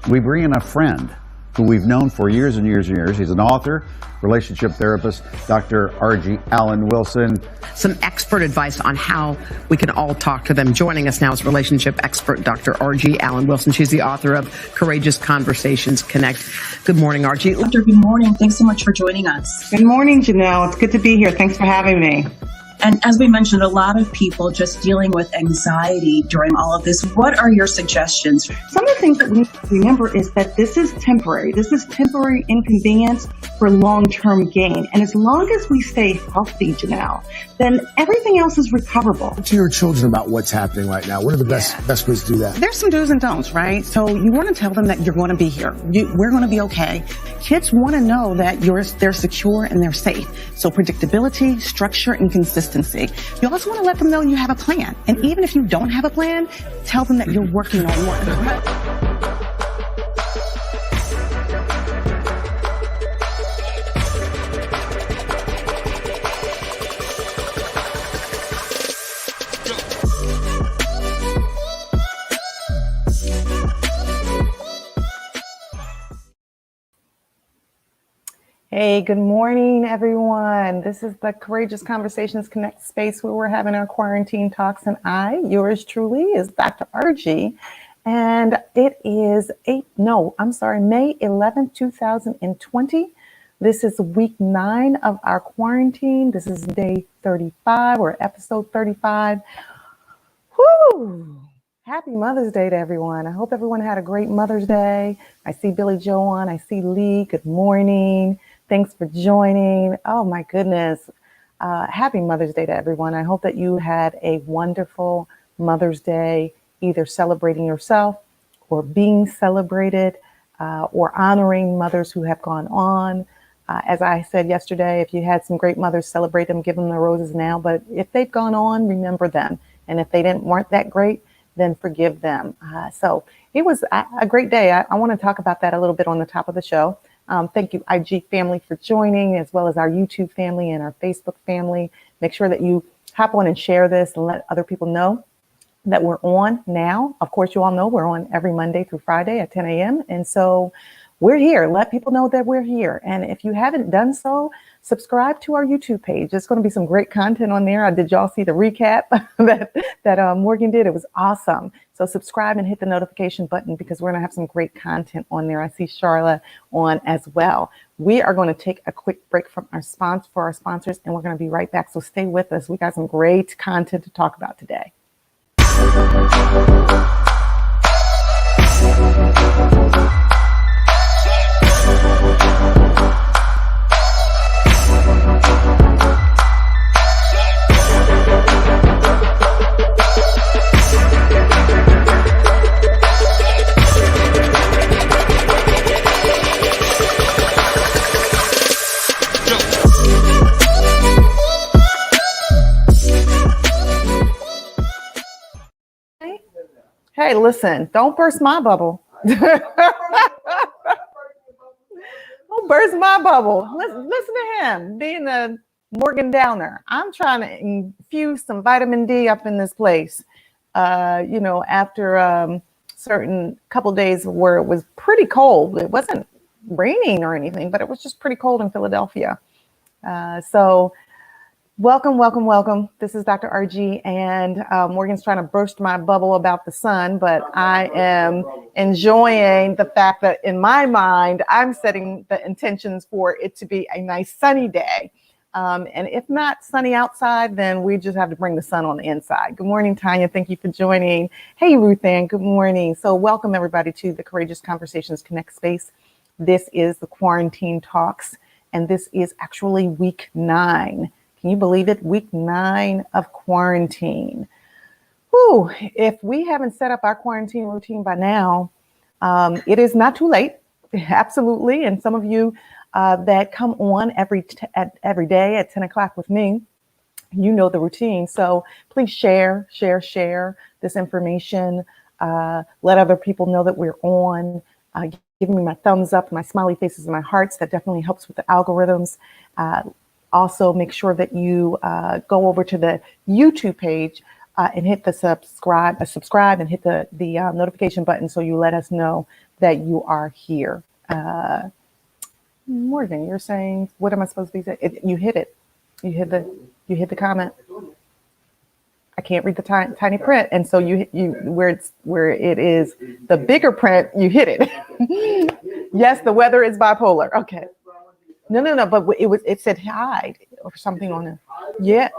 We bring in a friend who we've known for years and years and years. He's an author, relationship therapist, Dr. R.G. Alan Wilson. Some expert advice on how we can all talk to them. Joining us now is relationship expert Dr. R.G. Alan Wilson. She's the author of Courageous Conversations Connect. Good morning, R.G. Doctor, good morning. Thanks so much for joining us. Good morning, Janelle. It's good to be here. Thanks for having me. And as we mentioned, a lot of people just dealing with anxiety during all of this. What are your suggestions? Some of the things that we need to remember is that this is temporary. This is temporary inconvenience for long-term gain. And as long as we stay healthy, Janelle, then everything else is recoverable. Talk to your children about what's happening right now. What are the best ways to do that? There's some do's and don'ts, right? So you want to tell them that you're going to be here. We're going to be okay. Kids want to know that they're secure and they're safe. So predictability, structure, and consistency. You also want to let them know you have a plan. And even if you don't have a plan, tell them that you're working on one. Hey, good morning, everyone. This is the Courageous Conversations Connect space where we're having our quarantine talks, and yours truly, is Dr. RG. And it is May 11th, 2020. This is week 9 of our quarantine. This is day 35 or episode 35. Whoo! Happy Mother's Day to everyone. I hope everyone had a great Mother's Day. I see Billy Joe on. I see Lee. Good morning. Thanks for joining. Oh my goodness. Happy Mother's Day to everyone. I hope that you had a wonderful Mother's Day, either celebrating yourself or being celebrated, or honoring mothers who have gone on. As I said yesterday, if you had some great mothers, celebrate them, give them the roses now. But if they've gone on, remember them. And if they weren't that great, then forgive them. So it was a great day. I want to talk about that a little bit on the top of the show. Thank you, IG family, for joining, as well as our YouTube family and our Facebook family. Make sure that you hop on and share this and let other people know that we're on now. Of course, you all know we're on every Monday through Friday at 10 a.m. And so we're here. Let people know that we're here. And if you haven't done so, subscribe to our YouTube page. There's going to be some great content on there. Did y'all see the recap that Morgan did? It was awesome. So subscribe and hit the notification button, because we're going to have some great content on there. I see Charla on as well. We are going to take a quick break from our sponsors, and we're going to be right back. So stay with us. We got some great content to talk about today. Hey, listen, don't burst my bubble. Don't burst my bubble. Listen to him being the Morgan Downer. I'm trying to infuse some vitamin D up in this place. After certain couple days where it was pretty cold. It wasn't raining or anything, but it was just pretty cold in Philadelphia. So welcome. This is Dr. RG, and Morgan's trying to burst my bubble about the sun, but I am enjoying the fact that in my mind, I'm setting the intentions for it to be a nice sunny day. And if not sunny outside, then we just have to bring the sun on the inside. Good morning, Tanya. Thank you for joining. Hey, Ruth Ann. Good morning. So welcome everybody to the Courageous Conversations Connect space. This is the Quarantine Talks, and this is actually week 9. Can you believe it? Week 9 of quarantine. Whew. If we haven't set up our quarantine routine by now, it is not too late. Absolutely. And some of you that come on every day at 10 o'clock with me, you know the routine. So please share this information. Let other people know that we're on. Give me my thumbs up, my smiley faces, and my hearts. That definitely helps with the algorithms. Also, make sure that you go over to the YouTube page and hit the subscribe and hit the notification button so you let us know that you are here. Morgan, you're saying, what am I supposed to be saying? You hit it. You hit the comment. I can't read the tiny print, and so you where it is the bigger print, you hit it. Yes, the weather is bipolar. Okay. No, but it said hide or something on it. Yeah.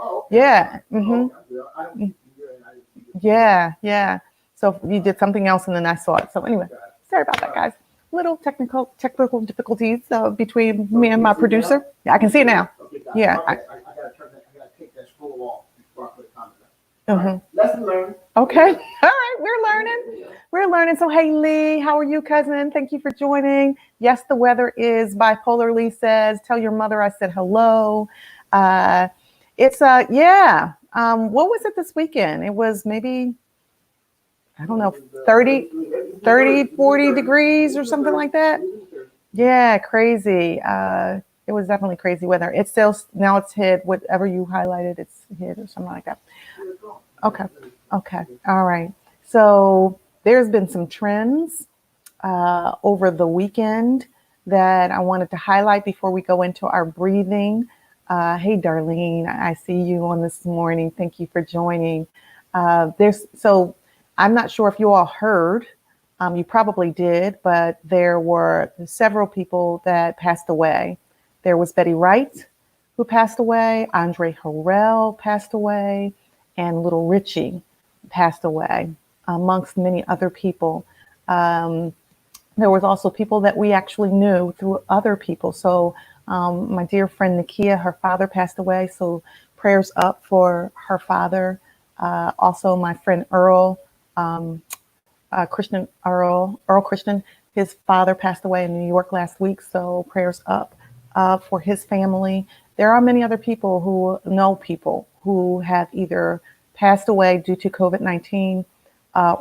Yeah. So you did something else, and then I saw it. So anyway, sorry about that, guys. Little technical difficulties between me and my producer. Yeah, I can see it now. Yeah. I gotta take that scroll off before I put a comment up. Lesson learned. Okay. All right. We're learning. So, hey, Lee, how are you, cousin? Thank you for joining. Yes, the weather is bipolar, Lee says. Tell your mother I said hello. It's yeah. What was it this weekend? It was maybe, I don't know, 30, 40 degrees or something like that. Yeah, crazy. It was definitely crazy weather. It's still, now it's hit, whatever you highlighted, it's hit or something like that. Okay. All right. So there's been some trends over the weekend that I wanted to highlight before we go into our breathing. Hey, Darlene, I see you on this morning. Thank you for joining. So I'm not sure if you all heard, you probably did, but there were several people that passed away. There was Betty Wright, who passed away, Andre Harrell passed away, and Little Richie passed away, amongst many other people. There was also people that we actually knew through other people. So my dear friend Nakia, her father passed away, so prayers up for her father. Also my friend Earl Christian, his father passed away in New York last week, so prayers up for his family. There are many other people who know people who have either passed away due to COVID-19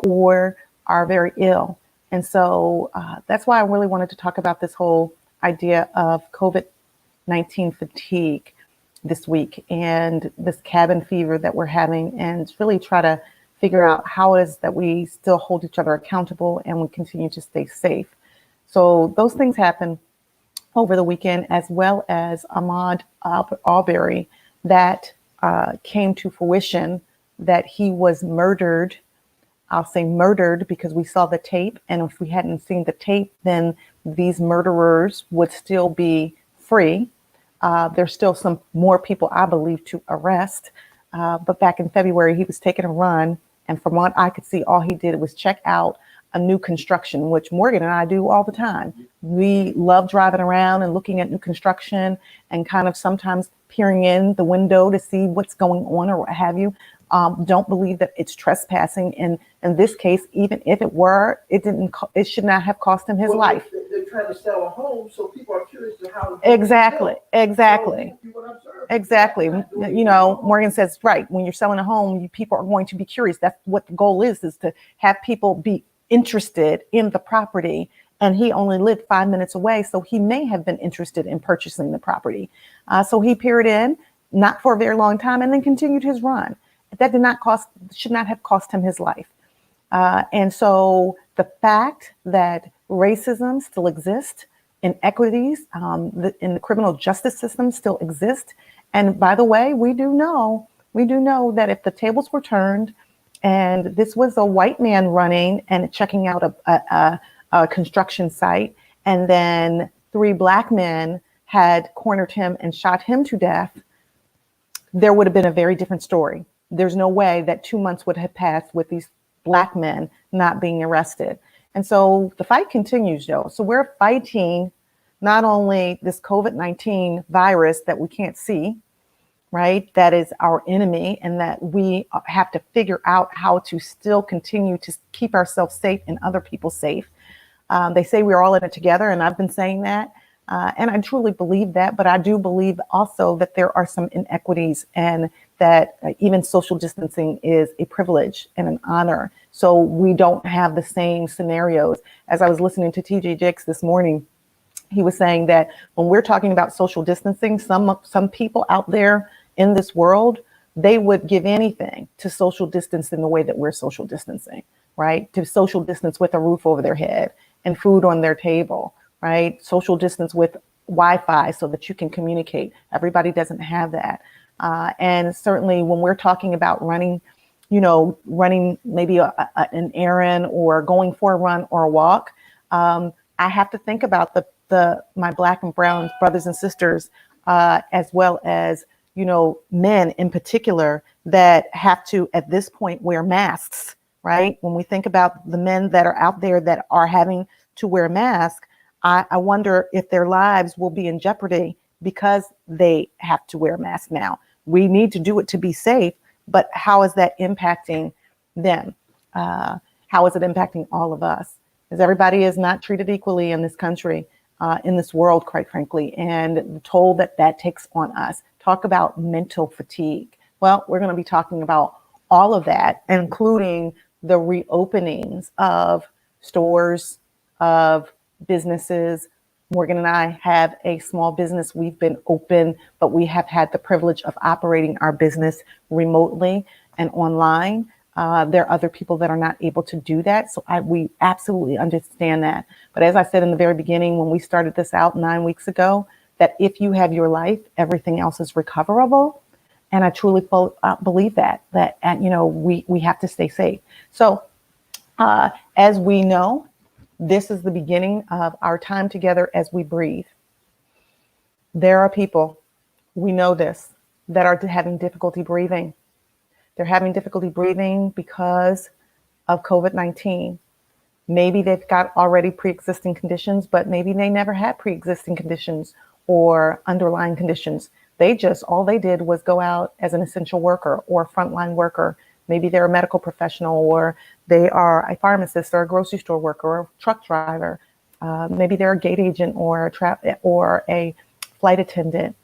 or are very ill. And so that's why I really wanted to talk about this whole idea of COVID-19 fatigue this week and this cabin fever that we're having, and really try to figure out how it is that we still hold each other accountable and we continue to stay safe. So those things happen over the weekend, as well as Ahmaud Arbery, that came to fruition that he was murdered. I'll say murdered because we saw the tape, and if we hadn't seen the tape, then these murderers would still be free. There's still some more people, I believe, to arrest. But back in February, he was taking a run, and from what I could see, all he did was check out a new construction, which Morgan and I do all the time. We love driving around and looking at new construction and kind of sometimes peering in the window to see what's going on or what have you. Don't believe that it's trespassing. And in this case, even if it were, it should not have cost him his life. They're trying to sell a home, so people are curious to how. Exactly. Exactly. You know, Morgan says, right, when you're selling a home, people are going to be curious. That's what the goal is to have people be interested in the property. And he only lived 5 minutes away, so he may have been interested in purchasing the property. So he peered in, not for a very long time, and then continued his run. That should not have cost him his life. And so the fact that racism still exists, inequities in the criminal justice system still exist. And by the way, we do know that if the tables were turned and this was a white man running and checking out a construction site, and then 3 black men had cornered him and shot him to death, there would have been a very different story. There's no way that 2 months would have passed with these black men not being arrested. And so the fight continues, Joe. So we're fighting not only this COVID-19 virus that we can't see, right? That is our enemy, and that we have to figure out how to still continue to keep ourselves safe and other people safe. They say we're all in it together, and I've been saying that. And I truly believe that, but I do believe also that there are some inequities, and that even social distancing is a privilege and an honor. So we don't have the same scenarios. As I was listening to TJ Jakes this morning, he was saying that when we're talking about social distancing, some people out there in this world they would give anything to social distance in the way that we're social distancing, right? To social distance with a roof over their head and food on their table, right? Social distance with Wi-Fi so that you can communicate. Everybody doesn't have that. And certainly when we're talking about running maybe an errand or going for a run or a walk, I have to think about my Black and brown brothers and sisters, as well as, men in particular that have to, at this point, wear masks, right? When we think about the men that are out there that are having to wear masks, I wonder if their lives will be in jeopardy because they have to wear masks now. We need to do it to be safe, but how is that impacting them? How is it impacting all of us? Because everybody is not treated equally in this country, in this world, quite frankly, and the toll that takes on us. Talk about mental fatigue. Well, we're going to be talking about all of that, including the reopenings of stores, of businesses. Morgan and I have a small business. We've been open, but we have had the privilege of operating our business remotely and online. There are other people that are not able to do that. So we absolutely understand that. But as I said in the very beginning, when we started this out 9 weeks ago, that if you have your life, everything else is recoverable. And I truly believe that we have to stay safe. So as we know, this is the beginning of our time together as we breathe. There are people, we know this, that are having difficulty breathing. They're having difficulty breathing because of COVID-19. Maybe they've got already pre-existing conditions, but maybe they never had pre-existing conditions or underlying conditions. All they did was go out as an essential worker or frontline worker. Maybe they're a medical professional, or they are a pharmacist or a grocery store worker or a truck driver. Maybe they're a gate agent or a flight attendant.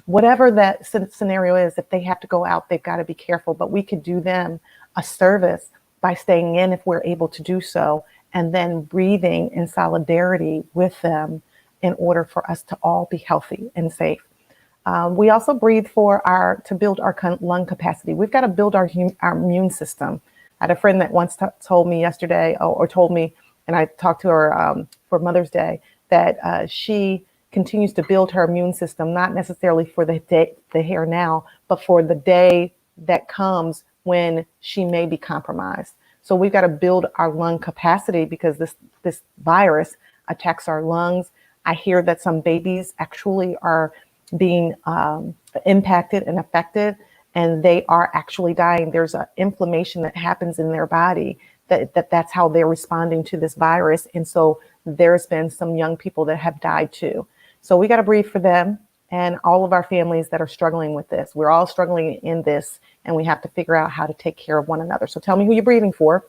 Whatever that scenario is, if they have to go out, they've got to be careful. But we could do them a service by staying in if we're able to do so, and then breathing in solidarity with them in order for us to all be healthy and safe. We also breathe to build our lung capacity. We've got to build our immune system. I had a friend that once told me yesterday, or told me, and I talked to her for Mother's Day, that she continues to build her immune system, not necessarily for the here now, but for the day that comes when she may be compromised. So we've got to build our lung capacity because this virus attacks our lungs. I hear that some babies actually are being impacted and affected, and they are actually dying. There's an inflammation that happens in their body that's how they're responding to this virus. And so there's been some young people that have died too. So we got to breathe for them and all of our families that are struggling with this. We're all struggling in this, and we have to figure out how to take care of one another. So tell me who you're breathing for.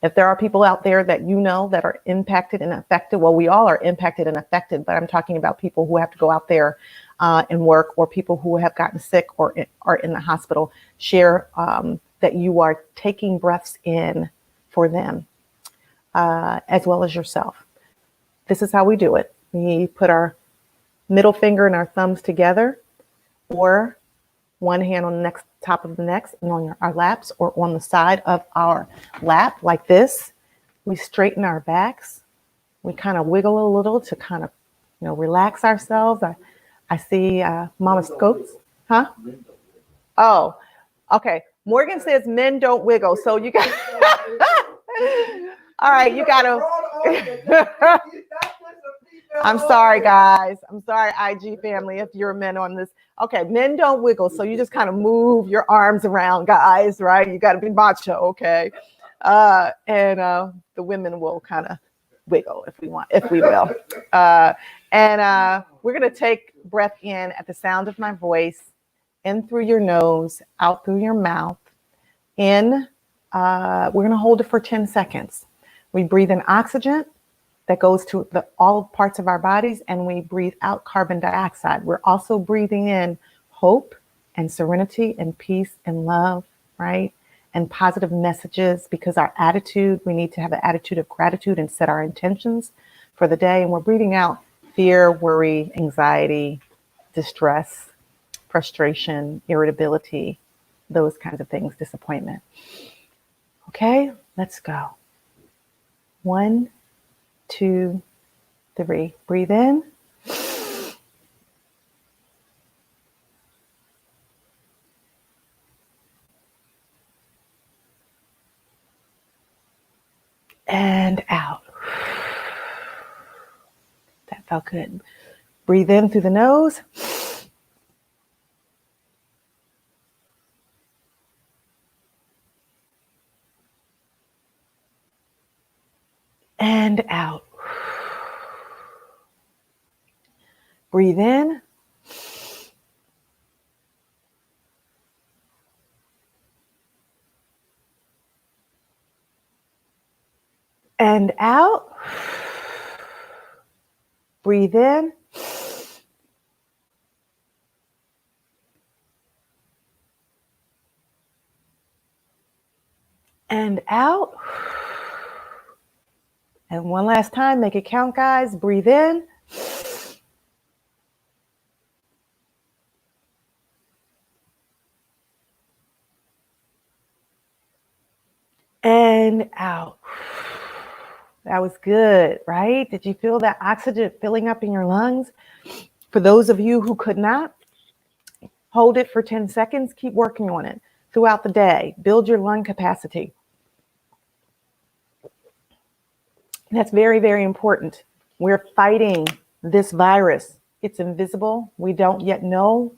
If there are people out there that that are impacted and affected, well, we all are impacted and affected, but I'm talking about people who have to go out there and work, or people who have gotten sick or are in the hospital. Share that you are taking breaths in for them, as well as yourself. This is how we do it. We put our middle finger and our thumbs together, or one hand on the top of the neck and on our laps, or on the side of our lap like this. We straighten our backs. We kind of wiggle a little to kind of, relax ourselves. I see Mama Scopes. Huh? Oh, okay. Morgan says men don't wiggle. So you got, all right, you got to. I'm sorry, guys. I'm sorry, IG family, if you're men on this. Okay, men don't wiggle. So you just kind of move your arms around, guys, right? You got to be macho, okay? And the women will kind of wiggle if we will. And we're going to take breath in at the sound of my voice, in through your nose, out through your mouth. In, we're going to hold it for 10 seconds. We breathe in oxygen that goes to all parts of our bodies, and we breathe out carbon dioxide. We're also breathing in hope and serenity and peace and love, right? And positive messages, because we need to have an attitude of gratitude and set our intentions for the day. And we're breathing out fear, worry, anxiety, distress, frustration, irritability, those kinds of things, disappointment. Okay, let's go. 1, 2, 3. Breathe in. And out. That felt good. Breathe in through the nose. And out. Breathe in. And out. Breathe in. And out. And one last time, make it count, guys. Breathe in. And out. That was good, right? Did you feel that oxygen filling up in your lungs? For those of you who could not, hold it for 10 seconds. Keep working on it throughout the day. Build your lung capacity. That's very, very important. We're fighting this virus. It's invisible. We don't yet know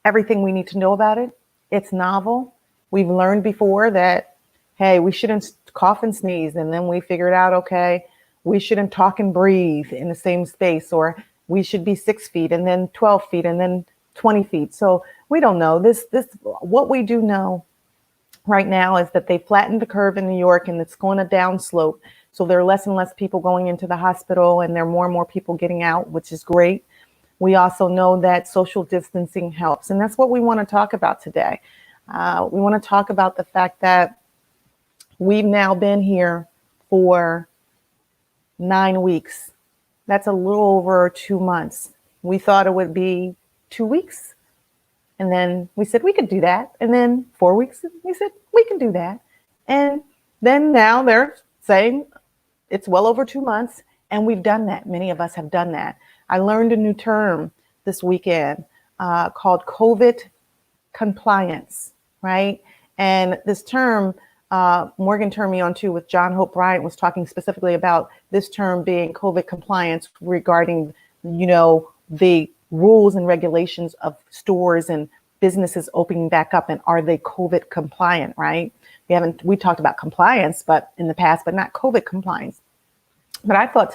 everything we need to know about it. It's novel. We've learned before that, hey, we shouldn't cough and sneeze. And then we figured out, okay, we shouldn't talk and breathe in the same space, or we should be 6 feet and then 12 feet and then 20 feet. So we don't know this. What we do know right now is that they flattened the curve in New York and it's going to downslope. So there are less and less people going into the hospital and there are more and more people getting out, which is great. We also know that social distancing helps. And that's what we want to talk about today. We want to talk about the fact that we've now been here for 9 weeks. That's a little over 2 months. We thought it would be 2 weeks. And then we said we could do that. And then 4 weeks, we said we can do that. And then now they're saying it's well over 2 months. And we've done that. Many of us have done that. I learned a new term this weekend called COVID compliance, right? And this term, Morgan turned me on to with John Hope Bryant, was talking specifically about this term being COVID compliance regarding, the rules and regulations of stores and businesses opening back up, and are they COVID compliant, right? We talked about compliance, but in the past, but not COVID compliance. But I thought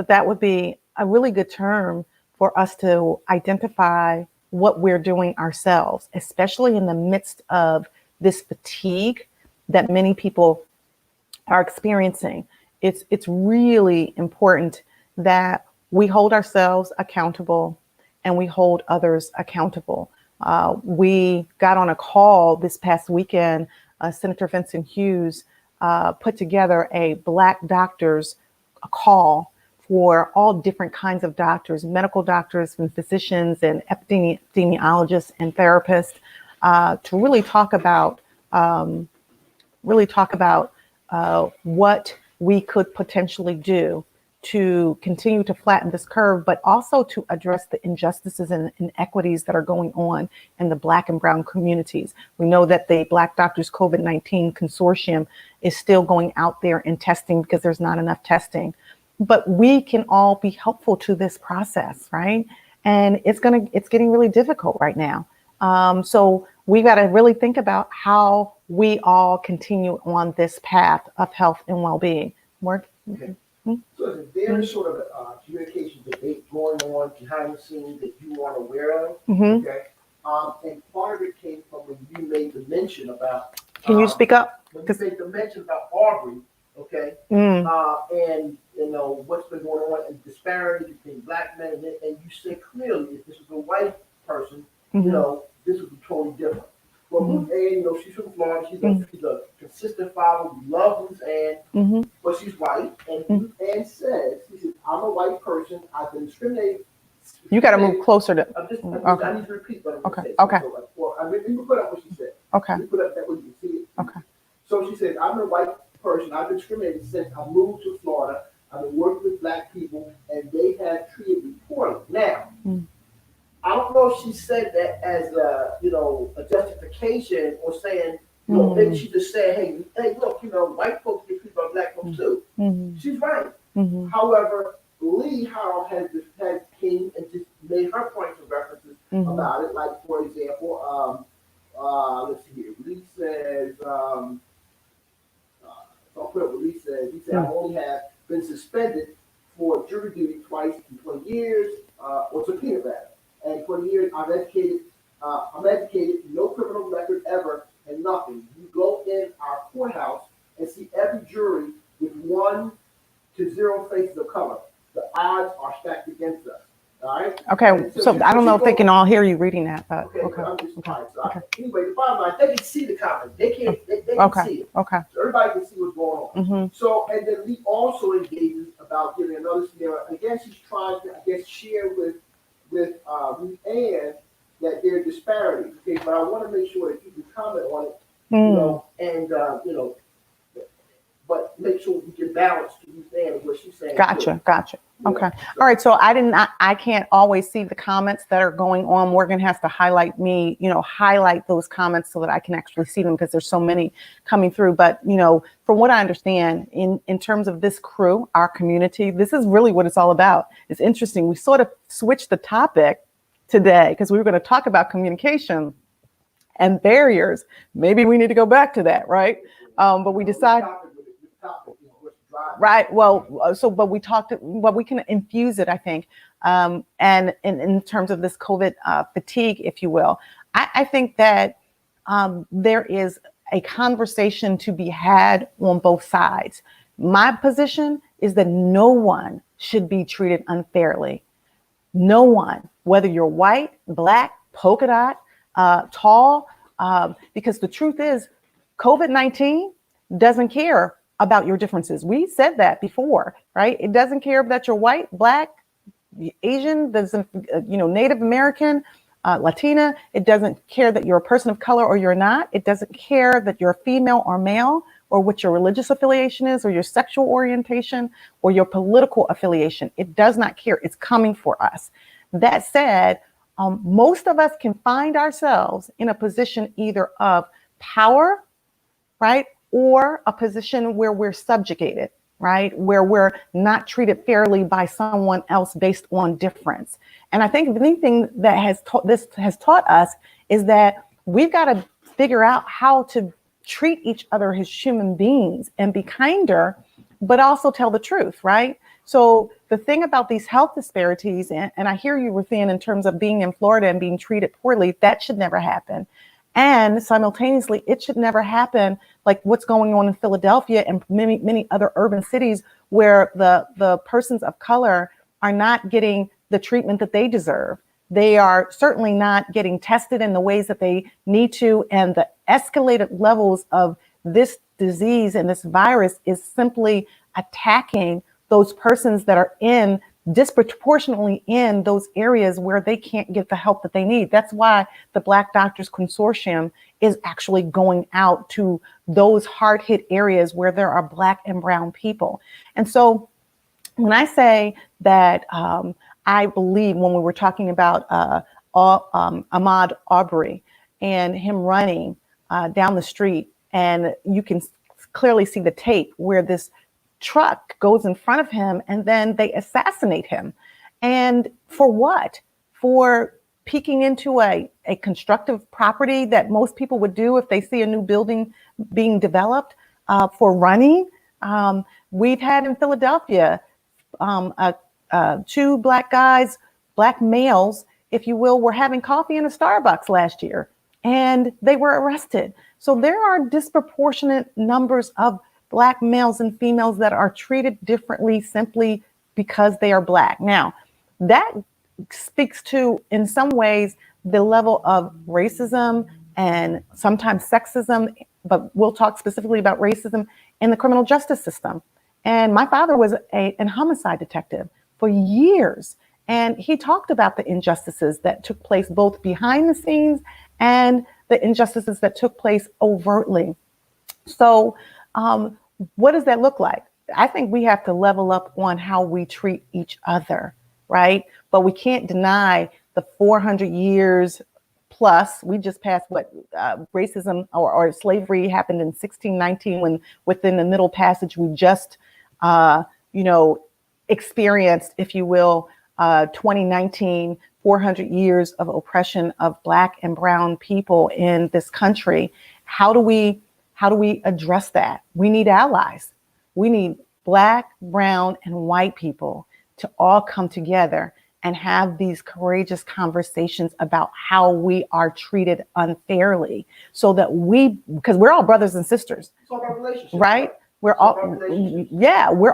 that would be a really good term for us to identify what we're doing ourselves, especially in the midst of this fatigue that many people are experiencing. It's really important that we hold ourselves accountable and we hold others accountable. We got on a call this past weekend. Senator Vincent Hughes put together a Black doctors call for all different kinds of doctors, medical doctors and physicians and epidemiologists and therapists to really talk about what we could potentially do to continue to flatten this curve, but also to address the injustices and inequities that are going on in the Black and Brown communities. We know that the Black Doctors COVID-19 Consortium is still going out there and testing because there's not enough testing. But we can all be helpful to this process, right? And it's getting really difficult right now. So we got to really think about how we all continue on this path of health and well-being. Mark? Okay. So there is sort of a communication debate going on behind the scenes that you aren't aware of. Mm-hmm. Okay. And part of it came from when you made the mention about. Can you speak up? When you made the mention about Aubrey, okay, and what's been going on and disparity between Black men and you said clearly if this was a white person, this would be totally different. Well, Ruth Ann, she's from Florida. She's a consistent follower. We love Ruth Ann, but she's white. And Ruth Ann says, she says, I'm a white person. I've been discriminated You got to move closer to. I need to repeat what I'm Okay. saying. Okay. Well, I mean, you can put up what she said. Okay. You put up that way you can see it. Okay. So she said, I'm a white person. I've been discriminated since I moved to Florida. I've been working with black people, and they have treated me poorly. Now, I don't know if she said that as a, a justification or saying, maybe she just said, hey, look, white folks get treated by black folks too. She's right. However, Lee Howell has came and just made her points and references about it. Like, for example, let's see here. Lee says, I'll put up what Lee says. He said, I only have been suspended for jury duty twice in 20 years, or subpoenaed rather. And 20 years, I'm educated, no criminal record ever, and nothing. You go in our courthouse and see every jury with 1 to 0 faces of color. The odds are stacked against us. All right. Okay. So I don't know if they can all hear you reading that, but okay. I'm just fine. So anyway, the bottom line, they can see the comments. They can't. They can see it. Okay. So everybody can see what's going on. So, and then Lee also engages about giving another scenario. Again, she's trying to, I guess, share with Ruth Ann that there are disparities. Okay, but I want to make sure that you can comment on it, and but make sure we can balance to Ruth Ann and what she's saying. Gotcha. Okay. All right. So I can't always see the comments that are going on. Morgan has to highlight those comments so that I can actually see them because there's so many coming through. But, from what I understand in terms of this crew, our community, this is really what it's all about. It's interesting. We sort of switched the topic today because we were going to talk about communication and barriers. Maybe we need to go back to that. Right. But we decided. Right. Well, but we talked, we can infuse it, I think. And in terms of this COVID fatigue, if you will, I think that there is a conversation to be had on both sides. My position is that no one should be treated unfairly. No one, whether you're white, black, polka dot, tall, because the truth is COVID-19 doesn't care about your differences. We said that before, right? It doesn't care that you're white, black, Asian, doesn't, Native American, Latina. It doesn't care that you're a person of color or you're not. It doesn't care that you're female or male or what your religious affiliation is or your sexual orientation or your political affiliation. It does not care. It's coming for us. That said, most of us can find ourselves in a position either of power, right? Or a position where we're subjugated, right? Where we're not treated fairly by someone else based on difference. And I think the thing that this has taught us is that we've got to figure out how to treat each other as human beings and be kinder, but also tell the truth, right? So the thing about these health disparities, and I hear you, Ruthann, in terms of being in Florida and being treated poorly, that should never happen. And simultaneously, it should never happen like what's going on in Philadelphia and many, many other urban cities where the persons of color are not getting the treatment that they deserve. They are certainly not getting tested in the ways that they need to. And the escalated levels of this disease and this virus is simply attacking those persons that are disproportionately in those areas where they can't get the help that they need. That's why the Black Doctors Consortium is actually going out to those hard-hit areas where there are Black and brown people. And so when I say that I believe when we were talking about Ahmaud Arbery and him running down the street, and you can clearly see the tape where this truck goes in front of him and then they assassinate him. And for what? For peeking into a constructive property that most people would do if they see a new building being developed, for running. We've had in Philadelphia, 2 black guys, black males, if you will, were having coffee in a Starbucks last year and they were arrested. So there are disproportionate numbers of Black males and females that are treated differently simply because they are Black. Now, that speaks to, in some ways, the level of racism and sometimes sexism, but we'll talk specifically about racism in the criminal justice system. And my father was a homicide detective for years. And he talked about the injustices that took place both behind the scenes and the injustices that took place overtly. So what does that look like? I think we have to level up on how we treat each other, right? But we can't deny the 400 years plus. We just passed racism or slavery happened in 1619, when within the Middle Passage, we just, experienced, if you will, 2019, 400 years of oppression of Black and brown people in this country. How do we address that? We need allies. We need Black, brown, and white people to all come together and have these courageous conversations about how we are treated unfairly, so that because we're all brothers and sisters, It's all about relationships, right? We're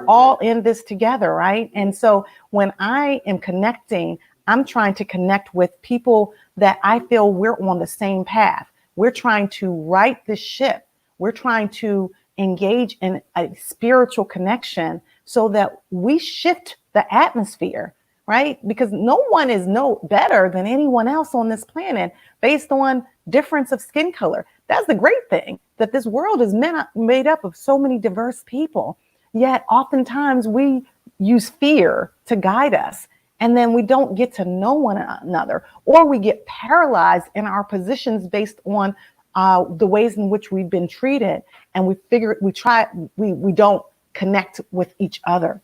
all in this together, right? And so when I am connecting, I'm trying to connect with people that I feel we're on the same path. We're trying to right this ship. We're trying to engage in a spiritual connection so that we shift the atmosphere, right? Because no one is no better than anyone else on this planet based on difference of skin color. That's the great thing, that this world is made up of so many diverse people. Yet oftentimes we use fear to guide us. And then we don't get to know one another, or we get paralyzed in our positions based on the ways in which we've been treated. And we don't connect with each other.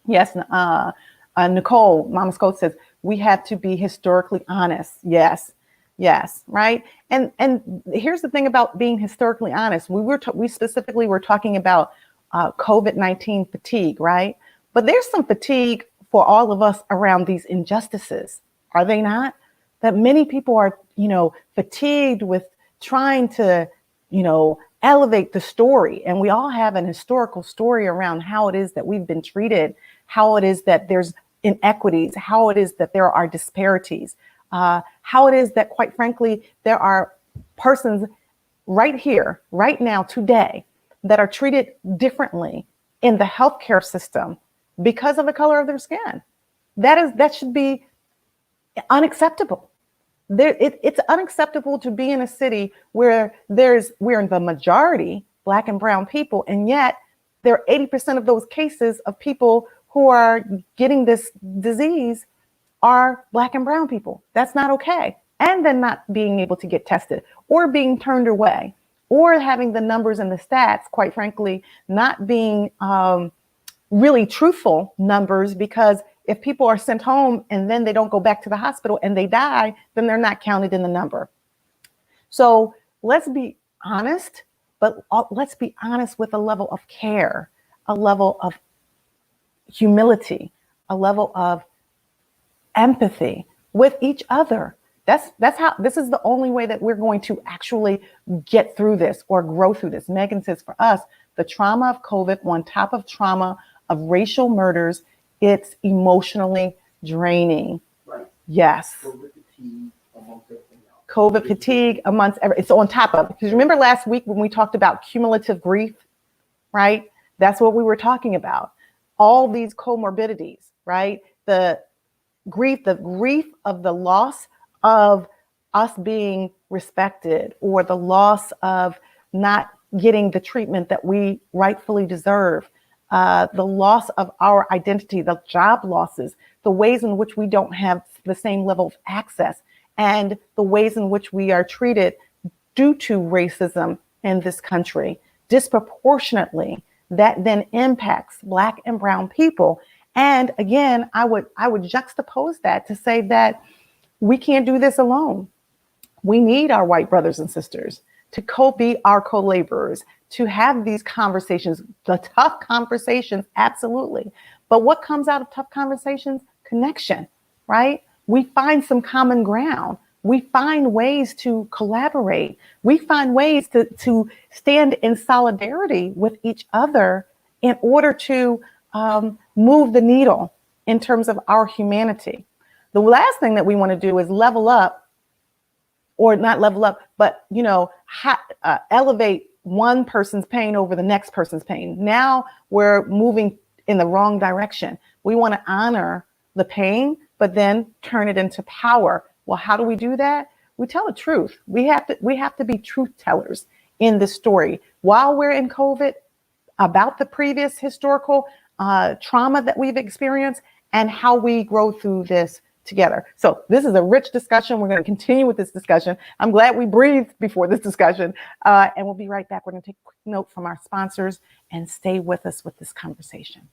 Yes. Nicole, Mama Scott says, we have to be historically honest. Yes. Right. And here's the thing about being historically honest. We specifically were talking about COVID-19 fatigue, right? But there's some fatigue for all of us around these injustices, are they not? That many people are, fatigued with trying to, elevate the story. And we all have an historical story around how it is that we've been treated, how it is that there's inequities, how it is that there are disparities, how it is that, quite frankly, there are persons right here, right now, today, that are treated differently in the healthcare system because of the color of their skin. That should be unacceptable. It's unacceptable to be in a city where we're in the majority Black and brown people, and yet there are 80% of those cases of people who are getting this disease are Black and brown people. That's not okay. And then not being able to get tested, or being turned away, or having the numbers and the stats, quite frankly, not being really truthful numbers, because if people are sent home and then they don't go back to the hospital and they die, then they're not counted in the number. So let's be honest, but let's be honest with a level of care, a level of humility, a level of empathy with each other. This is the only way that we're going to actually get through this or grow through this. Megan says, for us, the trauma of COVID on top of trauma of racial murders, it's emotionally draining. Right. Yes. COVID fatigue amongst it's on top of, because remember last week when we talked about cumulative grief, right? That's what we were talking about. All these comorbidities, right? The grief of the loss of us being respected, or the loss of not getting the treatment that we rightfully deserve. The loss of our identity, the job losses, the ways in which we don't have the same level of access, and the ways in which we are treated due to racism in this country disproportionately, that then impacts Black and brown people. And again, I would juxtapose that to say that we can't do this alone. We need our white brothers and sisters to be our co-laborers, to have these conversations, the tough conversations, absolutely. But what comes out of tough conversations? Connection, right? We find some common ground. We find ways to collaborate. We find ways to stand in solidarity with each other in order to move the needle in terms of our humanity. The last thing that we want to do is level up, or not level up, but elevate one person's pain over the next person's pain. Now we're moving in the wrong direction. We want to honor the pain, but then turn it into power. Well, how do we do that? We tell the truth. We have to be truth tellers in this story while we're in COVID, about the previous historical trauma that we've experienced and how we grow through this together. So this is a rich discussion. We're going to continue with this discussion. I'm glad we breathed before this discussion, and we'll be right back. We're going to take a quick note from our sponsors and stay with us with this conversation.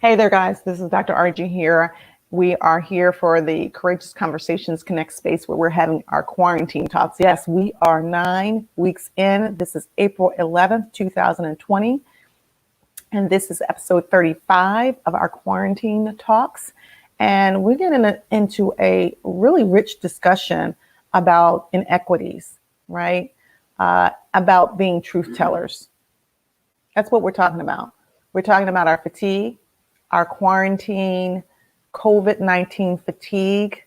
Hey there, guys. This is Dr. RG here. We are here for the Courageous Conversations Connect space where we're having our quarantine talks. Yes, we are 9 weeks in. This is April 11th, 2020. And this is episode 35 of our quarantine talks. And we're getting into a really rich discussion about inequities, right? About being truth tellers. That's what we're talking about. We're talking about our fatigue, our quarantine, COVID-19 fatigue,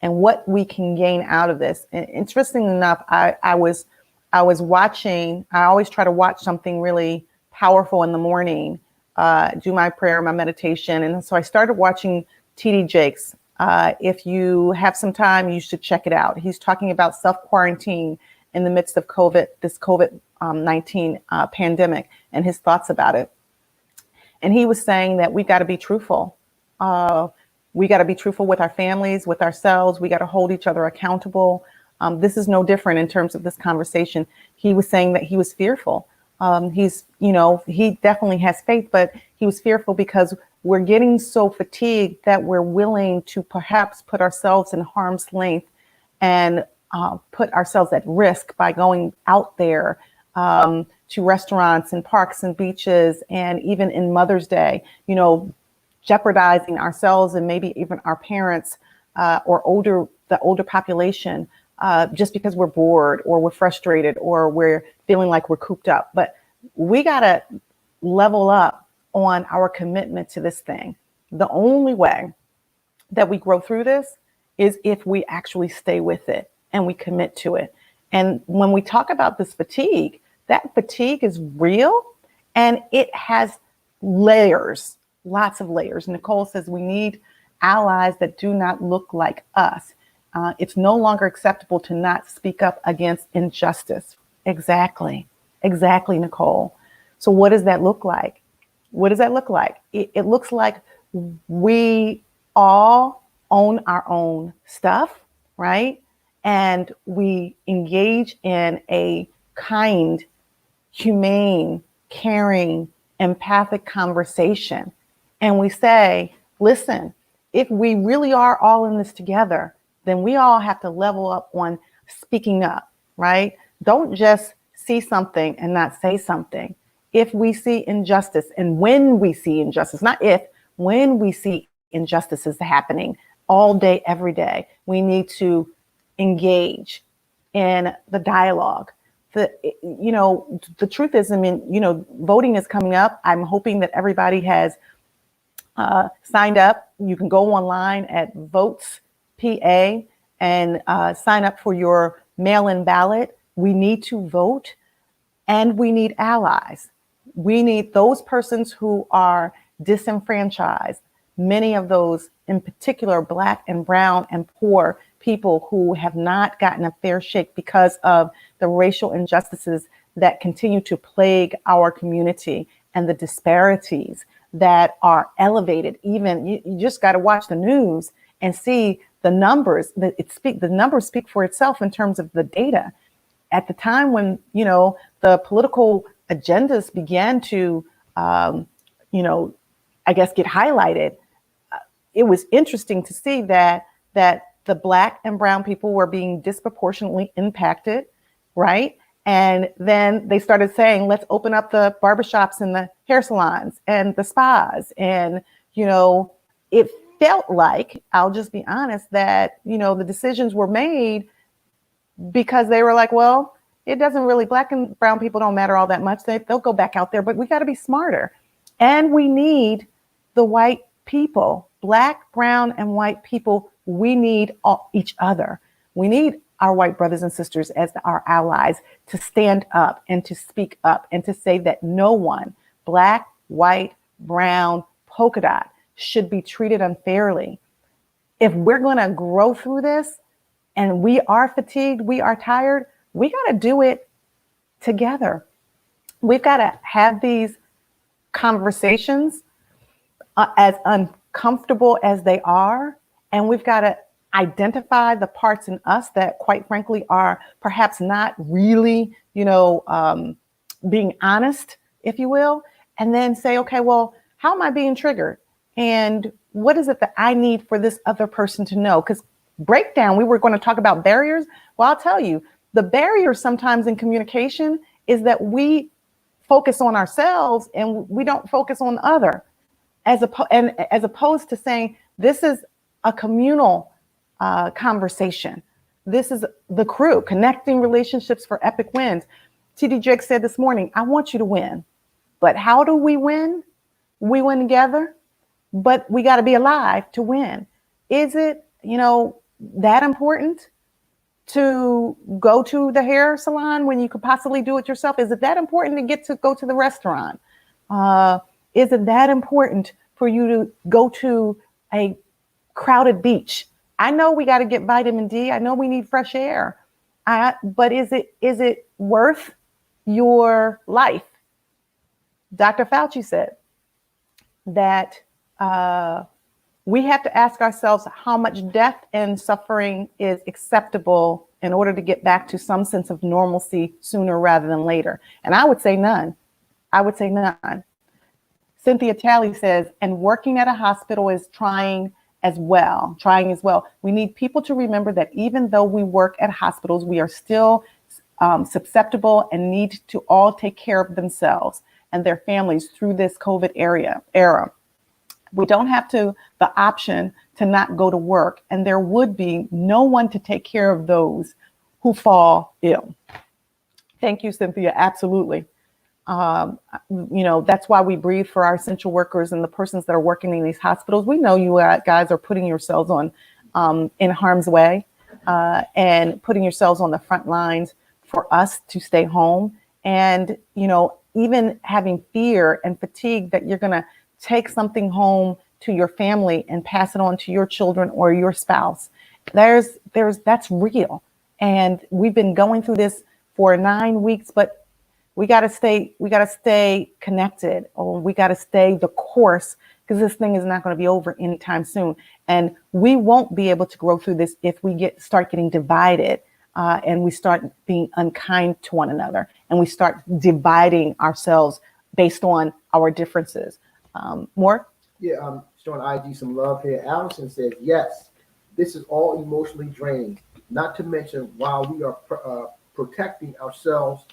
and what we can gain out of this. And interestingly enough, I was watching, I always try to watch something really powerful in the morning, do my prayer, my meditation. And so I started watching TD Jakes. If you have some time, you should check it out. He's talking about self-quarantine in the midst of this COVID-19 pandemic and his thoughts about it. And he was saying that we got to be truthful. We got to be truthful with our families, with ourselves. We got to hold each other accountable. This is no different in terms of this conversation. He was saying that he was fearful. He definitely has faith, but he was fearful because we're getting so fatigued that we're willing to perhaps put ourselves in harm's length and put ourselves at risk by going out there to restaurants and parks and beaches, and even in Mother's Day, jeopardizing ourselves and maybe even our parents or the older population just because we're bored or we're frustrated or we're feeling like we're cooped up. But we got to level up on our commitment to this thing. The only way that we grow through this is if we actually stay with it and we commit to it. And when we talk about this fatigue, that fatigue is real and it has layers, lots of layers. Nicole says we need allies that do not look like us. It's no longer acceptable to not speak up against injustice. Exactly, Nicole. So what does that look like? What does that look like? It looks like we all own our own stuff, right? And we engage in a kind, humane, caring, empathic conversation. And we say, listen, if we really are all in this together, then we all have to level up on speaking up, right? Don't just see something and not say something. If we see injustice, and when we see injustice, not if, when we see injustices happening all day, every day, we need to engage in the dialogue. The truth is, voting is coming up. I'm hoping that everybody has signed up. You can go online at Votes PA and sign up for your mail-in ballot. We need to vote, and we need allies. We need those persons who are disenfranchised. Many of those, in particular, Black and brown and poor people who have not gotten a fair shake because of the racial injustices that continue to plague our community and the disparities that are elevated. Even you just got to watch the news and see the numbers. The numbers speak for itself in terms of the data. At the time when the political agendas began to get highlighted, it was interesting to see that the Black and brown people were being disproportionately impacted, right? And then they started saying, let's open up the barbershops and the hair salons and the spas. And, it felt like, I'll just be honest, that, the decisions were made because they were like, well, it doesn't really, black and brown people don't matter all that much. They'll go back out there, but we got to be smarter. And we need the white people, black, brown, and white people. We need each other. We need our white brothers and sisters as our allies to stand up and to speak up and to say that no one, black, white, brown, polka dot, should be treated unfairly. If we're going to grow through this and we are fatigued, we are tired, we got to do it together. We've got to have these conversations as uncomfortable as they are, and we've got to identify the parts in us that, quite frankly, are perhaps not really, being honest, if you will, and then say, okay, well, how am I being triggered? And what is it that I need for this other person to know? Because breakdown, we were going to talk about barriers. Well, I'll tell you, the barrier sometimes in communication is that we focus on ourselves and we don't focus on the other, as opposed to saying this is a communal conversation. This is the crew, connecting relationships for epic wins. TD Jakes said this morning, I want you to win. But how do we win? We win together, but we got to be alive to win. Is it, that important to go to the hair salon when you could possibly do it yourself? Is it that important to get to go to the restaurant? Is it that important for you to go to a crowded beach? I know we got to get vitamin D. I know we need fresh air. But is it worth your life? Dr. Fauci said that we have to ask ourselves how much death and suffering is acceptable in order to get back to some sense of normalcy sooner rather than later. And I would say none. Cynthia Talley says, and working at a hospital is trying as well. We need people to remember that even though we work at hospitals, we are still susceptible and need to all take care of themselves and their families through this COVID era. We don't have the option to not go to work, and there would be no one to take care of those who fall ill. Thank you, Cynthia. Absolutely. That's why we breathe for our essential workers and the persons that are working in these hospitals. We know you guys are putting yourselves on in harm's way and putting yourselves on the front lines for us to stay home. And, even having fear and fatigue that you're going to take something home to your family and pass it on to your children or your spouse. That's real. And we've been going through this for 9 weeks, but we got to stay connected, or we got to stay the course, because this thing is not going to be over anytime soon. And we won't be able to grow through this if we start getting divided and we start being unkind to one another, and we start dividing ourselves based on our differences. More? Yeah, I'm showing IG some love here. Allison says, yes, this is all emotionally draining, not to mention while we are protecting ourselves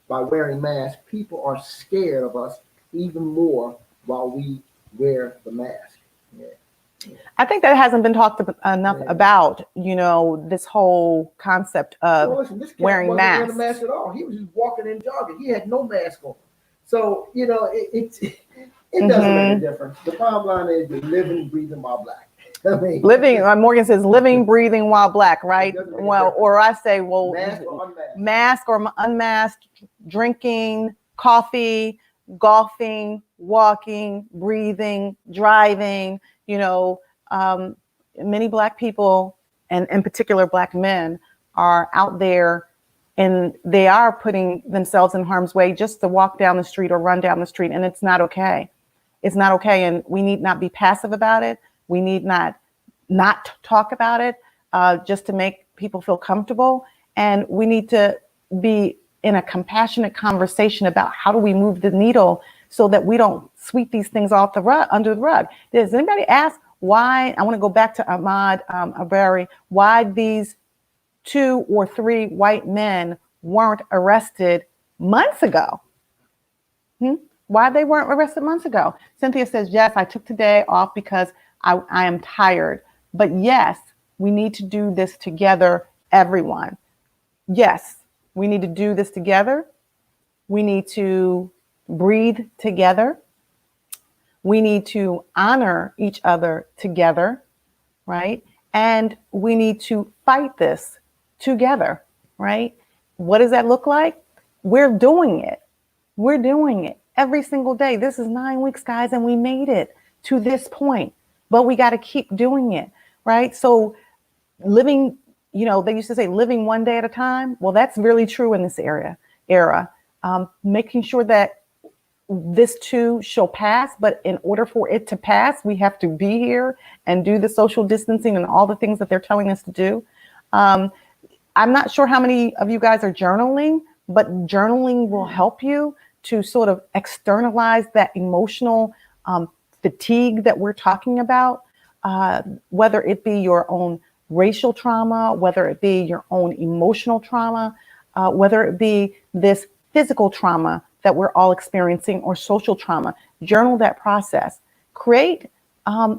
by wearing masks, people are scared of us even more while we wear the mask. Yeah. I think that hasn't been talked enough about, this whole concept of this cat wearing masks. Wearing a mask at all. He was just walking and jogging. He had no mask on. So, it doesn't make a difference. The bottom line is you're living, breathing while black. Morgan says living, breathing while black, right? Well, or I say, mask or unmasked, drinking, coffee, golfing, walking, breathing, driving, many black people, and in particular black men, are out there and they are putting themselves in harm's way just to walk down the street or run down the street. And it's not okay. It's not okay. And we need not be passive about it. We need not talk about it just to make people feel comfortable. And we need to be in a compassionate conversation about how do we move the needle so that we don't sweep these things under the rug. Does anybody ask why? I want to go back to Ahmaud Arbery, why these 2 or 3 white men weren't arrested months ago? Why they weren't arrested months ago? Cynthia says, yes, I took today off because I am tired. But yes, we need to do this together, everyone. Yes, we need to do this together. We need to breathe together. We need to honor each other together, right? And we need to fight this together, right? What does that look like? We're doing it. We're doing it every single day. This is 9 weeks, guys, and we made it to this point, but we got to keep doing it, right? So living, they used to say living one day at a time. Well, that's really true in this era. Making sure that this too shall pass, but in order for it to pass, we have to be here and do the social distancing and all the things that they're telling us to do. I'm not sure how many of you guys are journaling, but journaling will help you to sort of externalize that emotional fatigue that we're talking about, whether it be your own racial trauma, whether it be your own emotional trauma, whether it be this physical trauma that we're all experiencing or social trauma. Journal that process. Create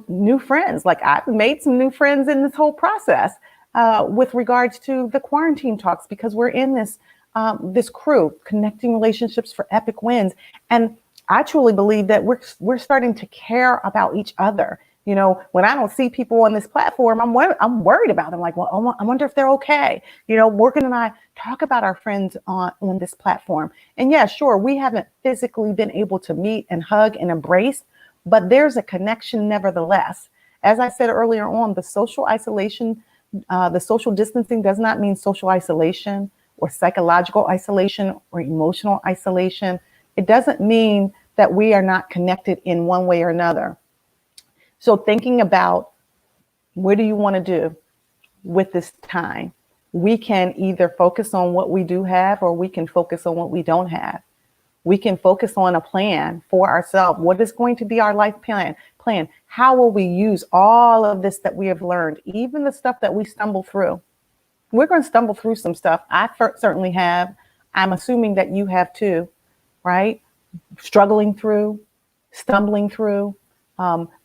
new friends. Like I've made some new friends in this whole process with regards to the quarantine talks, because we're in this crew, connecting relationships for epic wins. And I truly believe that we're starting to care about each other. When I don't see people on this platform, I'm worried about them. Like, well, I wonder if they're okay. Morgan and I talk about our friends on this platform. And yeah, sure, we haven't physically been able to meet and hug and embrace, but there's a connection nevertheless. As I said earlier on, the social isolation, the social distancing does not mean social isolation or psychological isolation or emotional isolation. It doesn't mean that we are not connected in one way or another. So thinking about what do you want to do with this time? We can either focus on what we do have, or we can focus on what we don't have. We can focus on a plan for ourselves. What is going to be our life plan? How will we use all of this that we have learned, even the stuff that we stumble through? We're going to stumble through some stuff. I certainly have. I'm assuming that you have too, right? Struggling through, stumbling through,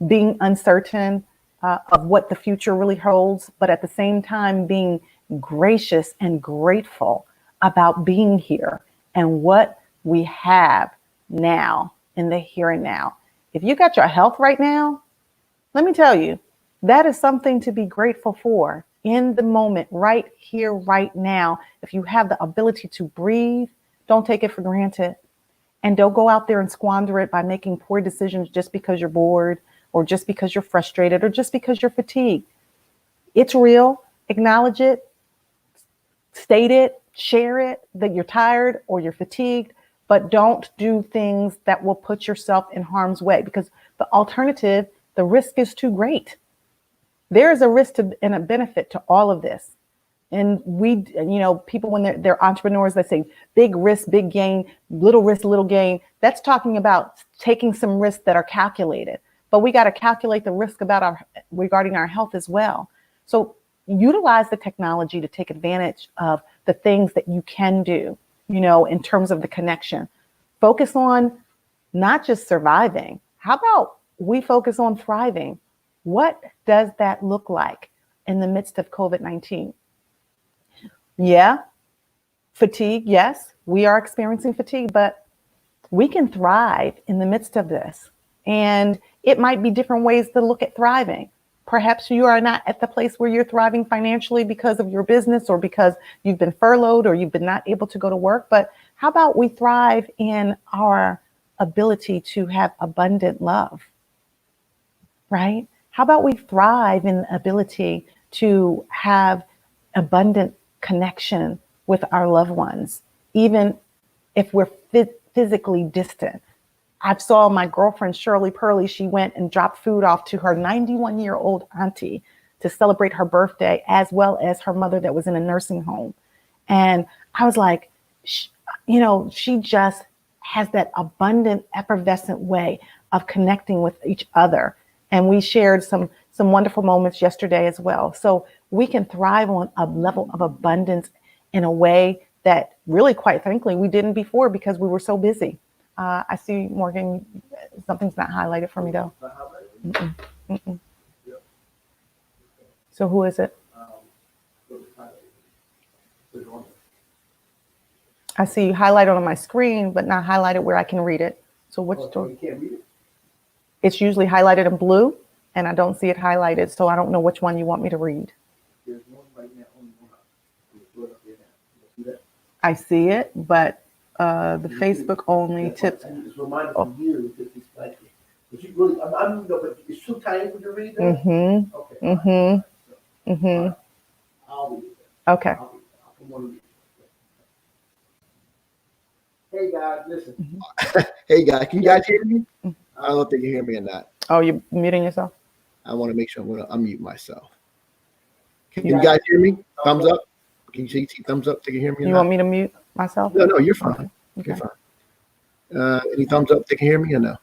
being uncertain of what the future really holds, but at the same time being gracious and grateful about being here and what we have now in the here and now. If you got your health right now, let me tell you, that is something to be grateful for in the moment, right here, right now. If you have the ability to breathe, don't take it for granted. And don't go out there and squander it by making poor decisions just because you're bored, or just because you're frustrated, or just because you're fatigued. It's real. Acknowledge it, state it, share it, that you're tired or you're fatigued, but don't do things that will put yourself in harm's way, because the alternative, the risk is too great. There is a risk and a benefit to all of this. And people, when they're entrepreneurs, they say big risk, big gain, little risk, little gain. That's talking about taking some risks that are calculated. But we got to calculate the risk regarding our health as well. So utilize the technology to take advantage of the things that you can do, in terms of the connection. Focus on not just surviving. How about we focus on thriving? What does that look like in the midst of COVID-19? Yeah, fatigue. Yes, we are experiencing fatigue, but we can thrive in the midst of this. And it might be different ways to look at thriving. Perhaps you are not at the place where you're thriving financially because of your business, or because you've been furloughed, or you've been not able to go to work. But how about we thrive in our ability to have abundant love, right? How about we thrive in the ability to have abundant connection with our loved ones, even if we're physically distant? I saw my girlfriend, Shirley Purley, she went and dropped food off to her 91-year-old auntie to celebrate her birthday, as well as her mother that was in a nursing home. And I was like, she just has that abundant, effervescent way of connecting with each other. And we shared some wonderful moments yesterday as well. So we can thrive on a level of abundance in a way that really, quite frankly, we didn't before because we were so busy. I see, Morgan, something's not highlighted for me though. Mm-mm, mm-mm. So who is it? I see you highlighted on my screen, but not highlighted where I can read it. So which story? You can't read it? It's usually highlighted in blue, and I don't see it highlighted, so I don't know which one you want me to read. There's one right now, only one up. It's put up there now. You see that? I see it, but the Facebook only That's tips. what I'm saying. It's reminded from you that it's like, but you really, I'm no, but it's too tiny for you to read that? Mm-hmm. Okay. Mm-hmm. Mm-hmm. I'll read it. Okay. I'll come on and read it. Hey guys, listen. Hey guys, can you guys hear me? I don't know if they can hear me or not. Oh, you're muting yourself? I want to make sure I'm going to unmute myself. Can you guys hear me? Thumbs up. Can you see thumbs up? They can hear me. You want me to mute myself? No, you're fine. Okay. You're fine. Any thumbs up? They can hear me or no?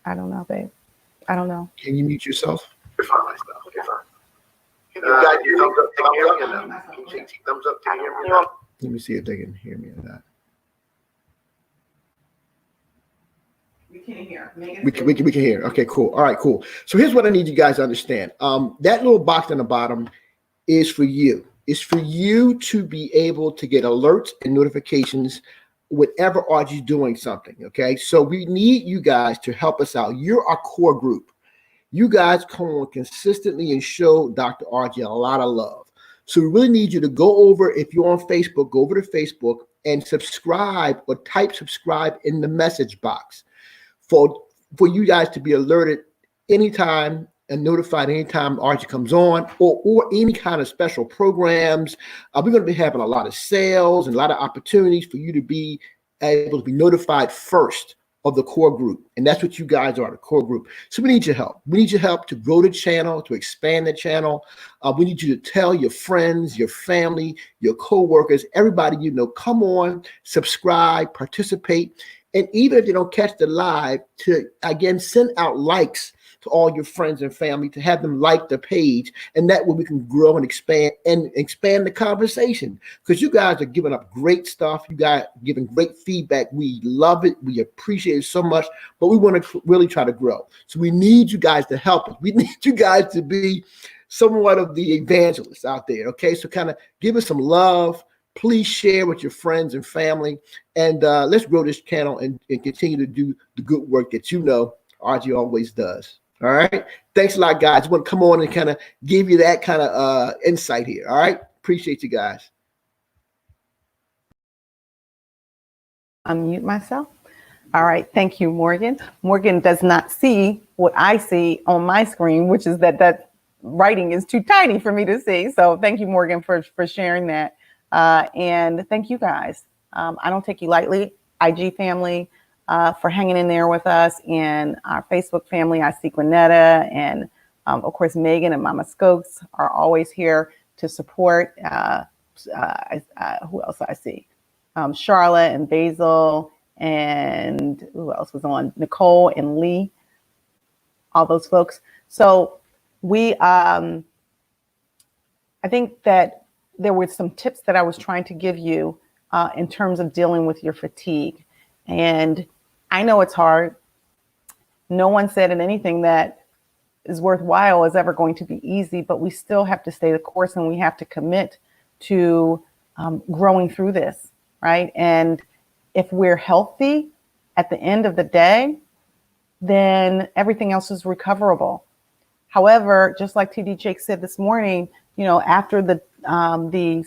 I don't know, babe. I don't know. Can you mute yourself? You're fine. You're fine. Can you guys hear thumbs up? They can hear me or no? Can you see thumbs up? They can hear me or no? Let me see if they can hear me or not. We can hear. We can hear. Okay, cool. All right, cool. So here's what I need you guys to understand. That little box on the bottom is for you. It's for you to be able to get alerts and notifications whenever RG's doing something. Okay, so we need you guys to help us out. You're our core group. You guys come on consistently and show Dr. RG a lot of love. So we really need you to go over, if you're on Facebook, go over to Facebook and subscribe or type subscribe in the message box for you guys to be alerted anytime and notified anytime RG comes on or any kind of special programs. We're going to be having a lot of sales and a lot of opportunities for you to be able to be notified first of the core group. And that's what you guys are, the core group. So we need your help. We need your help to grow the channel, to expand the channel. We need you to tell your friends, your family, your coworkers, everybody you know, come on, subscribe, participate. And even if you don't catch the live, to again send out likes to all your friends and family, to have them like the page, and that way we can grow and expand the conversation. Because you guys are giving up great stuff, you guys are giving great feedback. We love it, we appreciate it so much, but we want to really try to grow. So we need you guys to help us. We need you guys to be somewhat of the evangelists out there. Okay, so kind of give us some love. Please share with your friends and family, and let's grow this channel and continue to do the good work that you know RG always does. All right. Thanks a lot, guys. I want to come on and kind of give you that kind of insight here. All right. Appreciate you guys. Unmute myself. All right. Thank you, Morgan. Morgan does not see what I see on my screen, which is that writing is too tiny for me to see. So thank you, Morgan, for sharing that. And thank you guys. I don't take you lightly, IG family, for hanging in there with us, and our Facebook family. I see Gwinnetta and of course Megan and Mama Skokes are always here to support. Who else I see? Charlotte and Basil, and who else was on? Nicole and Lee, all those folks. So we, I think that there were some tips that I was trying to give you in terms of dealing with your fatigue. And I know it's hard. No one said in anything that is worthwhile is ever going to be easy, but we still have to stay the course, and we have to commit to growing through this, right? And if we're healthy at the end of the day, then everything else is recoverable. However, just like TD Jake said this morning, you know, after the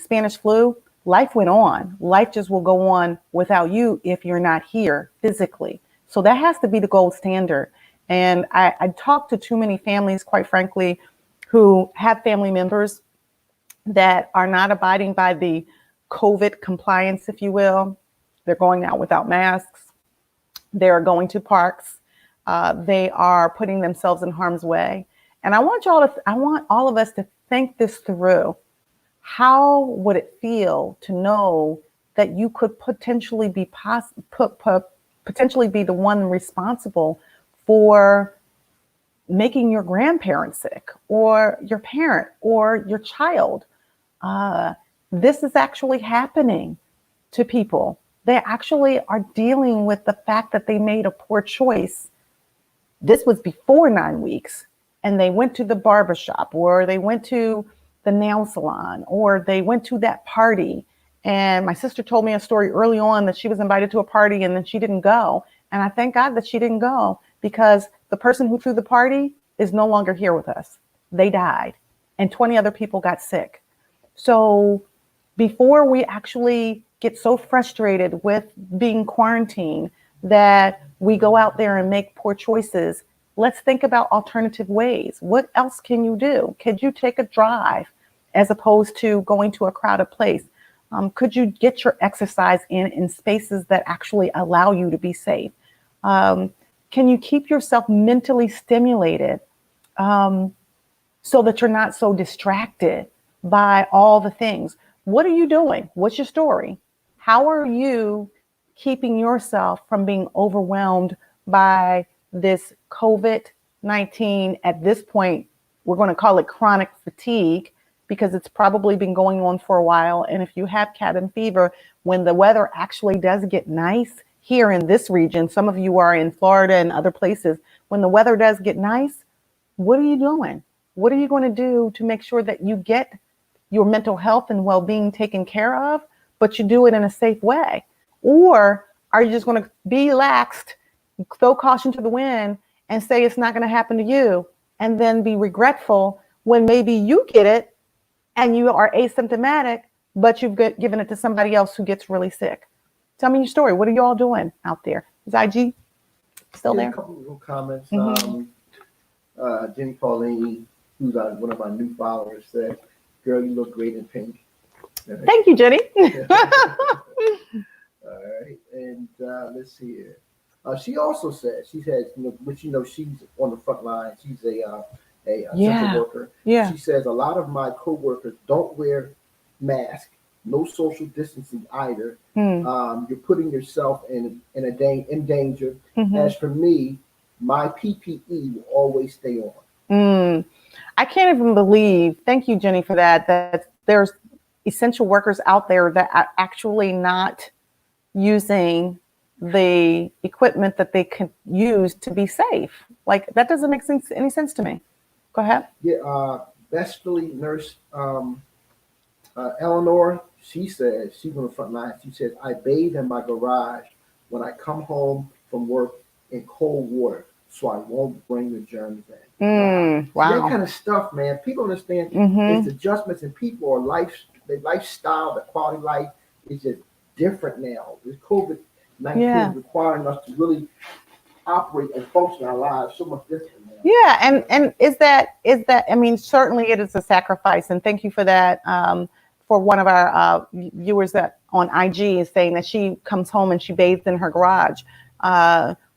Spanish flu, life went on. Life just will go on without you if you're not here physically. So that has to be the gold standard. And I talk to too many families, quite frankly, who have family members that are not abiding by the COVID compliance, if you will. They're going out without masks. They're going to parks. They are putting themselves in harm's way. And I want all of us to think this through. How would it feel to know that you could potentially be potentially be the one responsible for making your grandparents sick, or your parent, or your child? this is actually happening to people. They actually are dealing with the fact that they made a poor choice. This was before 9 weeks, and they went to the barbershop, or they went to the nail salon, or they went to that party. And my sister told me a story early on that she was invited to a party and then she didn't go. And I thank God that she didn't go, because the person who threw the party is no longer here with us. They died, and 20 other people got sick. So before we actually get so frustrated with being quarantined that we go out there and make poor choices, let's think about alternative ways. What else can you do? Could you take a drive as opposed to going to a crowded place? Could you get your exercise in spaces that actually allow you to be safe? Can you keep yourself mentally stimulated so that you're not so distracted by all the things? What are you doing? What's your story? How are you keeping yourself from being overwhelmed by this COVID-19? At this point, we're going to call it chronic fatigue, because it's probably been going on for a while. And if you have cabin fever, when the weather actually does get nice here in this region, some of you are in Florida and other places, when the weather does get nice, what are you doing? What are you going to do to make sure that you get your mental health and well-being taken care of, but you do it in a safe way? Or are you just going to be laxed, throw caution to the wind, and say it's not going to happen to you, and then be regretful when maybe you get it and you are asymptomatic, but you've given it to somebody else who gets really sick? Tell me your story. What are you all doing out there? Is IG still there? A couple of little comments. Mhm. Jenny Pauline, who's one of my new followers, said, "Girl, you look great in pink." Thank you, Jenny. All right, and let's see here. She also said, she says, which she's on the front line. She's a essential worker. Yeah. She says a lot of my coworkers don't wear masks, no social distancing either. You're putting yourself in danger. As for me, my PPE will always stay on. I can't even believe, thank you, Jenny, for that there's essential workers out there that are actually not using the equipment that they can use to be safe. Like, that doesn't make any sense to me. Go ahead. Yeah, Best Philly nurse Eleanor, she says, she's on the front line. She says, I bathe in my garage when I come home from work in cold water, so I won't bring the germs in. Wow. That kind of stuff, man. People understand it's adjustments, and people are their lifestyle, the quality of life is just different now. This COVID-19 requiring us to really operate and function our lives so much different now. Yeah, and is that I mean, certainly it is a sacrifice, and thank you for that. For one of our viewers that on IG is saying that she comes home and she bathes in her garage.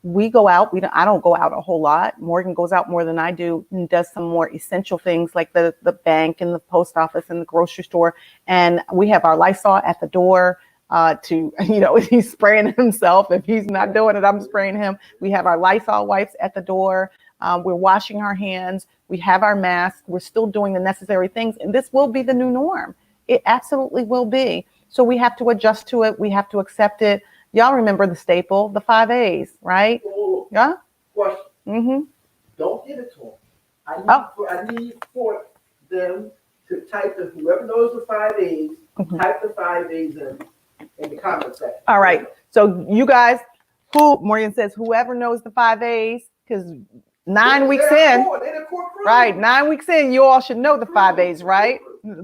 We go out. I don't go out a whole lot. Morgan goes out more than I do and does some more essential things like the bank and the post office and the grocery store. And we have our Lysol at the door if he's spraying himself. If he's not doing it, I'm spraying him. We have our Lysol wipes at the door. We're washing our hands. We have our masks. We're still doing the necessary things. And this will be the new norm. It absolutely will be. So we have to adjust to it. We have to accept it. Y'all remember the staple, the 5 A's, right? Oh, Yeah. Question. Don't give it to them. I need for them to type whoever knows the 5 A's, type the 5 A's in the comment section. All right. So you guys, Morgan says, whoever knows the 5 A's, because 9 weeks in, right? 9 weeks in, you all should know the 5 A's, right?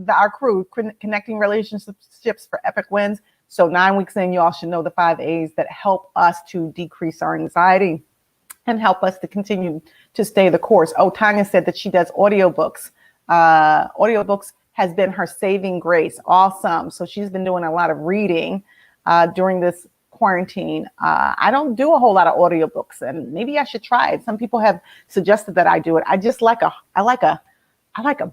Our crew, connecting relationships for epic wins. So 9 weeks in, you all should know the 5 A's that help us to decrease our anxiety and help us to continue to stay the course. Oh, Tanya said that she does audiobooks. Audiobooks has been her saving grace. Awesome. So she's been doing a lot of reading during this quarantine. I don't do a whole lot of audiobooks, and maybe I should try it. Some people have suggested that I do it. I just like I like a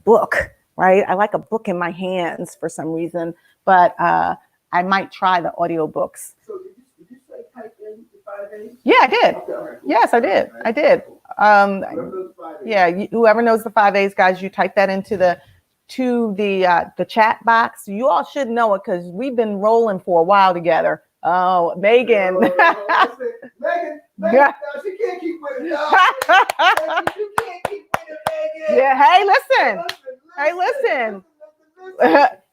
book, right? I like a book in my hands for some reason, but I might try the audiobooks. So did you say type in the 5 A's? Yeah, I did. Okay, all right, cool. Yes, I did. All right, I did. Whoever knows the 5 A's. Yeah, whoever knows the 5 A's, guys, you type that into the to the chat box. You all should know it because we've been rolling for a while together. Oh, Megan. Megan, no, she can't keep with it. No, Megan, you can't keep with it, Megan. Yeah, hey, listen. Hey, listen.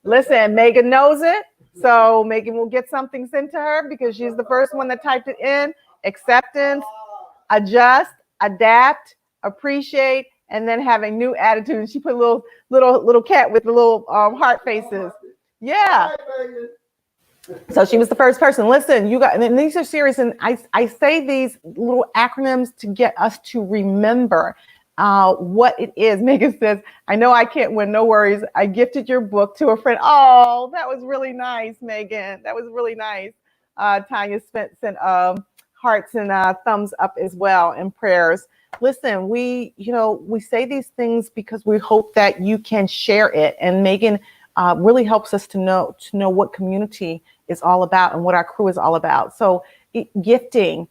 Listen, Megan knows it. So Megan will get something sent to her because she's the first one that typed it in. Acceptance, adjust, adapt, appreciate, and then have a new attitude. And she put a little cat with the little heart faces. Yeah. So she was the first person. Listen, you got, and these are serious. And I say these little acronyms to get us to remember what it is. Megan says, I know I can't win. No worries. I gifted your book to a friend. Oh, that was really nice, Megan. That was really nice. Tanya sent hearts and thumbs up as well, and prayers. Listen, we say these things because we hope that you can share it. And Megan really helps us to know what community is all about and what our crew is all about. So gifting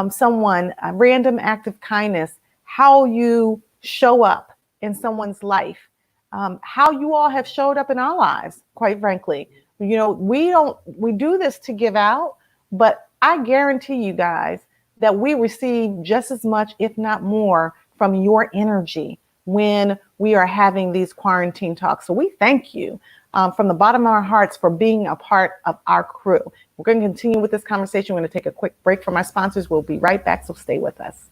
someone a random act of kindness, how you show up in someone's life, how you all have showed up in our lives, quite frankly. We do this to give out, but I guarantee you guys that we receive just as much, if not more, from your energy when we are having these quarantine talks. So we thank you from the bottom of our hearts for being a part of our crew. We're going to continue with this conversation. We're going to take a quick break from our sponsors. We'll be right back, so stay with us.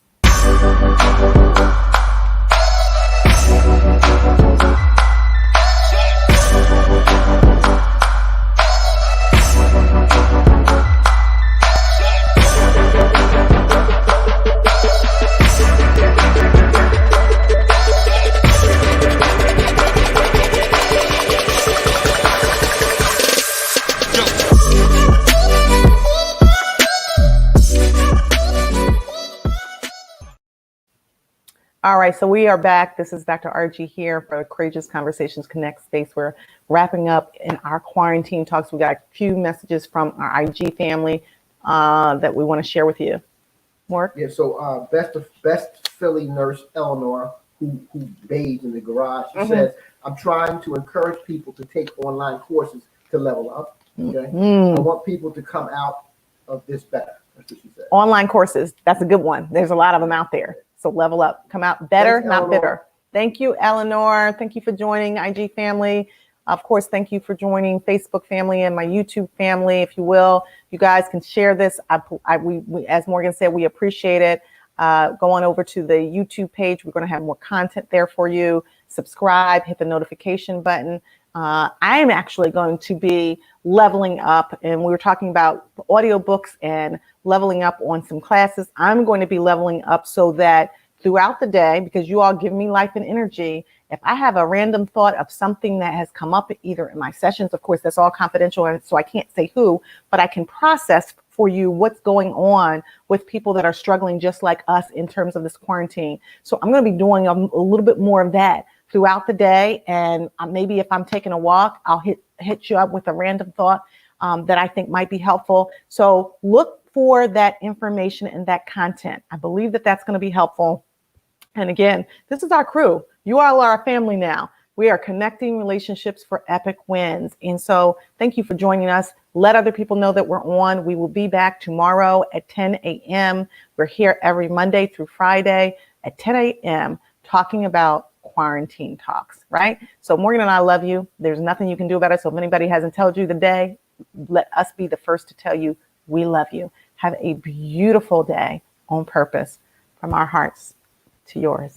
All right, so we are back. This is Dr. RG here for Courageous Conversations Connect Space. We're wrapping up in our quarantine talks. We got a few messages from our IG family that we want to share with you. Mark? Yeah, so best Philly nurse Eleanor, who bathes in the garage, she says, I'm trying to encourage people to take online courses to level up. Okay, I want people to come out of this better. That's what she said. Online courses, that's a good one. There's a lot of them out there. So level up, come out better, Thanks, not Eleanor. bitter. Thank you, Eleanor. Thank you for joining IG family. Of course, thank you for joining Facebook family and my YouTube family, if you will. You guys can share this. We, as Morgan said, we appreciate it. Go on over to the YouTube page. We're going to have more content there for you. Subscribe, hit the notification button. I am actually going to be leveling up, and we were talking about audiobooks and leveling up on some classes. I'm going to be leveling up so that throughout the day, because you all give me life and energy, if I have a random thought of something that has come up either in my sessions, of course, that's all confidential, so I can't say who, but I can process for you what's going on with people that are struggling just like us in terms of this quarantine. So I'm going to be doing a little bit more of that throughout the day. And maybe if I'm taking a walk, I'll hit you up with a random thought that I think might be helpful. So look for that information and that content. I believe that that's going to be helpful. And again, this is our crew. You all are our family now. We are connecting relationships for epic wins. And so thank you for joining us. Let other people know that we're on. We will be back tomorrow at 10 a.m. We're here every Monday through Friday at 10 a.m. talking about quarantine talks, right? So Morgan and I love you. There's nothing you can do about it. So if anybody hasn't told you today, let us be the first to tell you we love you. Have a beautiful day on purpose from our hearts to yours.